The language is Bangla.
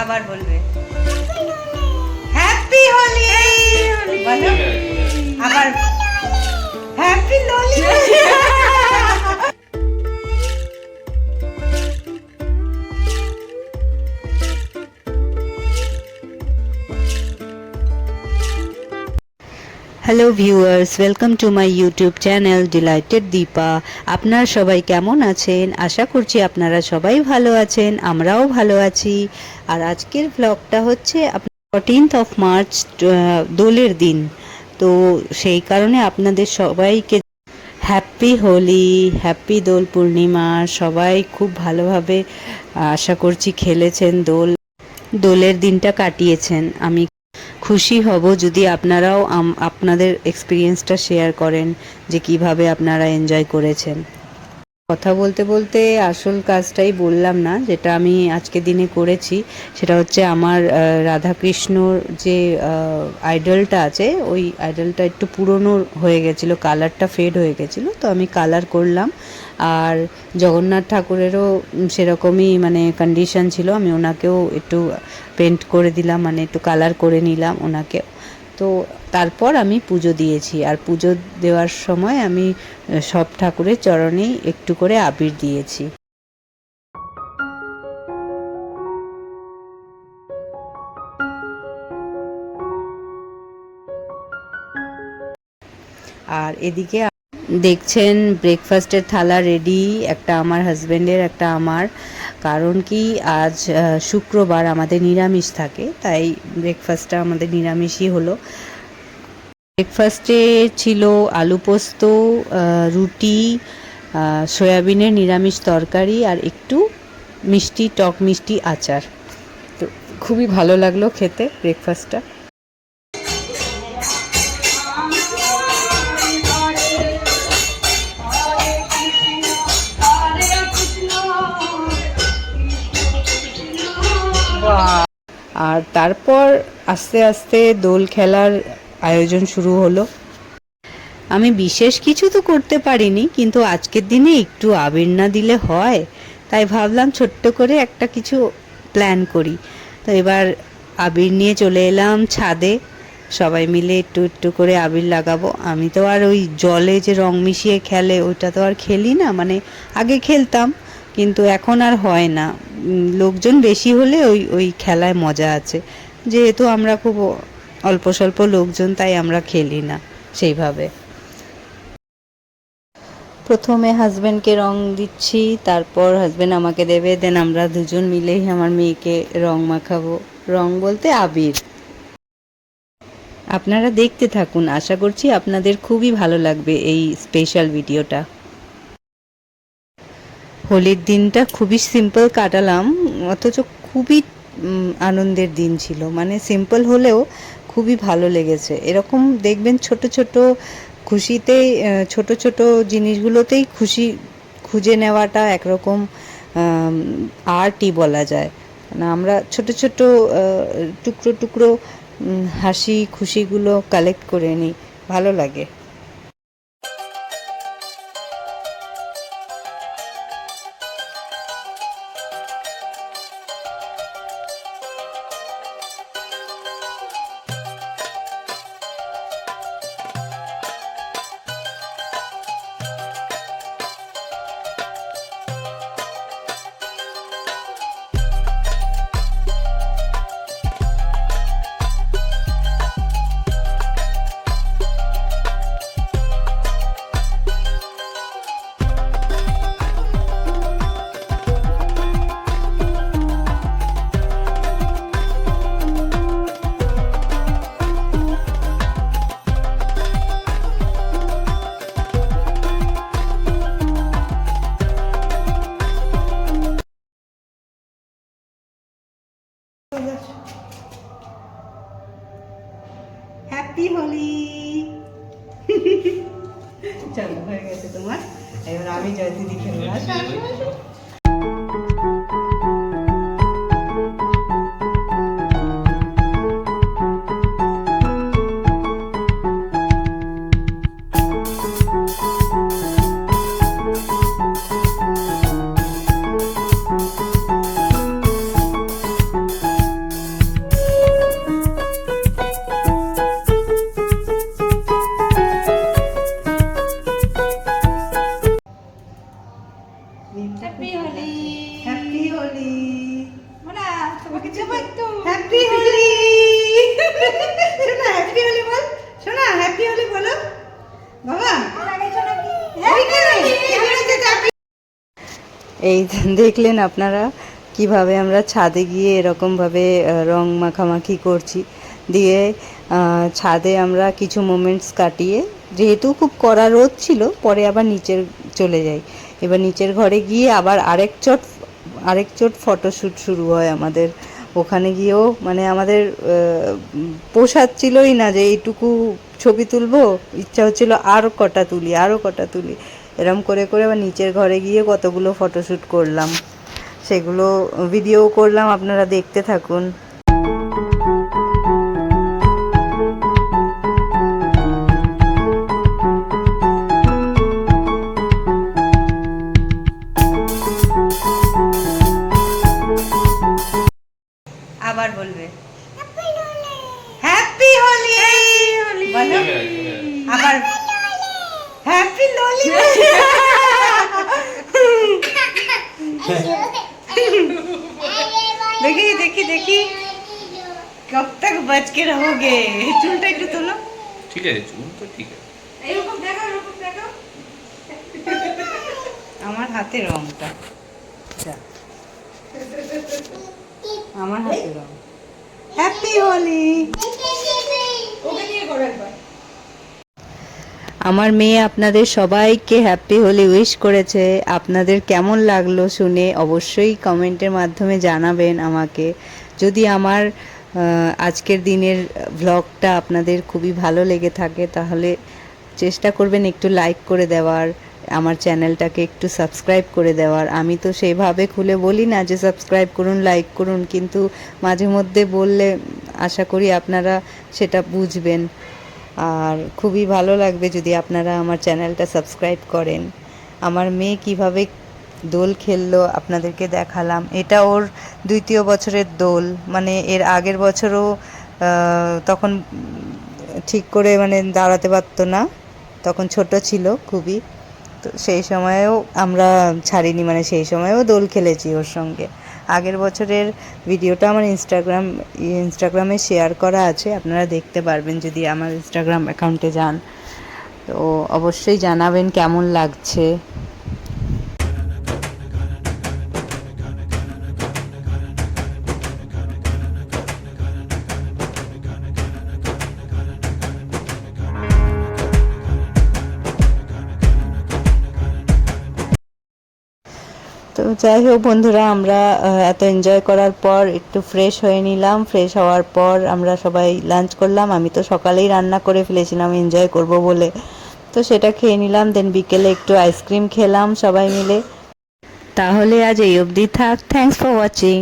আবার বলবে হ্যাপি হোলি বলো আবার happy Holi. Hello viewers, welcome to my YouTube channel delighted Deepa. আপনারা সবাই কেমন আছেন? আশা করছি আপনারা সবাই ভালো আছেন, আমরাও ভালো আছি। আর আজকের ব্লগটা হচ্ছে 14th অফ মার্চ, দোলের দিন। তো সেই কারণে আপনাদের সবাইকে হ্যাপি হোলি, হ্যাপি দোল পূর্ণিমা। সবাই খুব ভালোভাবে আশা করছি খেলেছেন, দোলের দিনটা কাটিয়েছেন। আমি খুশি হব যদি আপনারাও আপনাদের এক্সপিরিয়েন্সটা শেয়ার করেন যে কিভাবে আপনারা এনজয় করেছেন। কথা বলতে বলতে আসল কাজটাই বললাম না, যেটা আমি আজকে দিনে করেছি। সেটা হচ্ছে আমার রাধাকৃষ্ণর যে আইডলটা আছে, ওই আইডলটা একটু পুরনো হয়ে গেছিলো, কালারটা ফেড হয়ে গেছিলো, তো আমি কালার করলাম। আর জগন্নাথ ঠাকুরেরও সেরকমই মানে কন্ডিশন ছিল, আমি ওনাকেও একটু পেন্ট করে দিলাম, মানে একটু কালার করে নিলাম ওনাকে। তো তারপর আমি পুজো দিয়েছি। আর পুজো দেওয়ার সময় আমি সব ঠাকুরের চরণেই একটু করে আবির দিয়েছি। আর এদিকে দেখছেন ব্রেকফাস্টের থালা রেডি, একটা আমার হাজব্যান্ডের, একটা আমার। কারণ কি আজ শুক্রবার আমাদের নিরামিষ থাকে, তাই ব্রেকফাস্টটা আমাদের নিরামিষই হলো। ব্রেকফাস্টে ছিল আলু পোস্ত, রুটি, সয়াবিনের নিরামিষ তরকারি আর একটু মিষ্টি, টক মিষ্টি আচার। তো খুবই ভালো লাগলো খেতে ব্রেকফাস্টটা। আর তারপর আস্তে আস্তে দোল খেলার আয়োজন শুরু হলো। আমি বিশেষ কিছু তো করতে পারিনি, কিন্তু আজকের দিনে একটু আবির না দিলে হয়, তাই ভাবলাম ছোট্ট করে একটা কিছু প্ল্যান করি। তো এবার আবির নিয়ে চলে এলাম ছাদে, সবাই মিলে একটু একটু করে আবির লাগাবো। আমি তো আর ওই জলে যে রং মিশিয়ে খেলে ওইটা তো আর খেলি না, মানে আগে খেলতাম কিন্তু এখন আর হয় না। লোকজন বেশি হলে ওই ওই খেলায় মজা আছে, যেহেতু আমরা খুব অল্প স্বল্প লোকজন, তাই আমরা খেলি না সেইভাবে। প্রথমে হাজব্যান্ডকে রং দিচ্ছি, তারপর হাজব্যান্ড আমাকে দেবে, দেন আমরা দুজন মিলেই আমার মেয়েকে রং মাখাবো। রং বলতে আবির। আপনারা দেখতে থাকুন, আশা করছি আপনাদের খুবই ভালো লাগবে এই স্পেশাল ভিডিওটা। হোলির দিনটা খুবই সিম্পল কাটালাম, অথচ খুবই আনন্দের দিন ছিল। মানে সিম্পল হলেও খুবই ভালো লেগেছে। এরকম দেখবেন ছোট ছোট খুশিতেই, ছোট ছোট জিনিসগুলোতেই খুশি খুঁজে নেওয়াটা একরকম আর্টই বলা যায়। না, আমরা ছোট ছোট টুকরো টুকরো হাসি খুশিগুলো কালেক্ট করে নিই, ভালো লাগে। হ্যাপি হোলি। চলো, হয়ে গেছে তোমার, এবার আমি জয়দিদি খেলবো। আসো আসো আসো। হ্যাপি হোলি শোনা, হ্যাপি হোলি বল শোনা, হ্যাপি হোলি বলো বাবা। এই দেখলেন আপনারা কিভাবে আমরা ছাদে গিয়ে এরকমভাবে রং মাখামাখি করছি, দিয়ে ছাদে আমরা কিছু মোমেন্টস কাটিয়ে, যেহেতু খুব কড়া রোদ ছিল, পরে আবার নিচের চলে যাই। এবার নিচের ঘরে গিয়ে আবার আরেক চোট ফটোশ্যুট শুরু হয় আমাদের। ওখানে গিয়েও মানে আমাদের পোষাচ্ছিলই না যে এইটুকু ছবি তুলবো, ইচ্ছা হচ্ছিল আরও কটা তুলি। এরম করে করে আবার নিচের ঘরে গিয়ে কতগুলো ফটোশ্যুট করলাম, সেগুলো ভিডিও করলাম, আপনারা দেখতে থাকুন। আবার বলবে হ্যাপি হোলি বলো, আবার হ্যাপি লোলি। দেখি कब तक बच के रहोगे। চুলটা একটু তোলো। ঠিক আছে, চুল তো ঠিক আছে। এরকম দেখো। আমার হাতে রংটা, আমার হাতে রং। হ্যাপি হোলি। আমার মেয়ে আপনাদের সবাইকে হ্যাপি হোলি উইশ করেছে। আপনাদের কেমন লাগলো শুনে অবশ্যই কমেন্টের মাধ্যমে জানাবেন আমাকে। যদি আমার আজকের দিনের ভ্লগটা আপনাদের খুবই ভালো লেগে থাকে, তাহলে চেষ্টা করবেন একটু লাইক করে দেওয়ার, আমার চ্যানেলটাকে একটু সাবস্ক্রাইব করে দেওয়ার। আমি তো সেইভাবে খুলে বলি না যে সাবস্ক্রাইব করুন, লাইক করুন, কিন্তু মাঝে মধ্যে বললে আশা করি আপনারা সেটা বুঝবেন। আর খুবই ভালো লাগবে যদি আপনারা আমার চ্যানেলটা সাবস্ক্রাইব করেন। আমার মেয়ে কিভাবে দোল খেললো আপনাদেরকে দেখালাম। এটা ওর 2য় বছরের দোল, মানে এর আগের বছরও তখন ঠিক করে মানে দাঁড়াতে পারতো না, তখন ছোট ছিল খুবই, তো সেই সময়েও আমরা ছাড়িনি, মানে সেই সময়েও দোল খেলেছি ওর সঙ্গে। আগের বছরের ভিডিওটা আমার ইনস্টাগ্রামে শেয়ার করা আছে, আপনারা দেখতে পারবেন যদি আমার ইনস্টাগ্রাম অ্যাকাউন্টে যান। তো অবশ্যই জানাবেন কেমন লাগছে। তো যাই হোক বন্ধুরা, আমরা এত এনজয় করার পর একটু ফ্রেশ হয়ে নিলাম। ফ্রেশ হওয়ার পর আমরা সবাই লাঞ্চ করলাম। আমি তো সকালেই রান্না করে ফেলেছিলাম এনজয় করব বলে, তো সেটা খেয়ে নিলাম। দেন বিকেলে একটু আইসক্রিম খেলাম সবাই মিলে। তাহলে আজ এই অবধি থাক। Thanks for watching.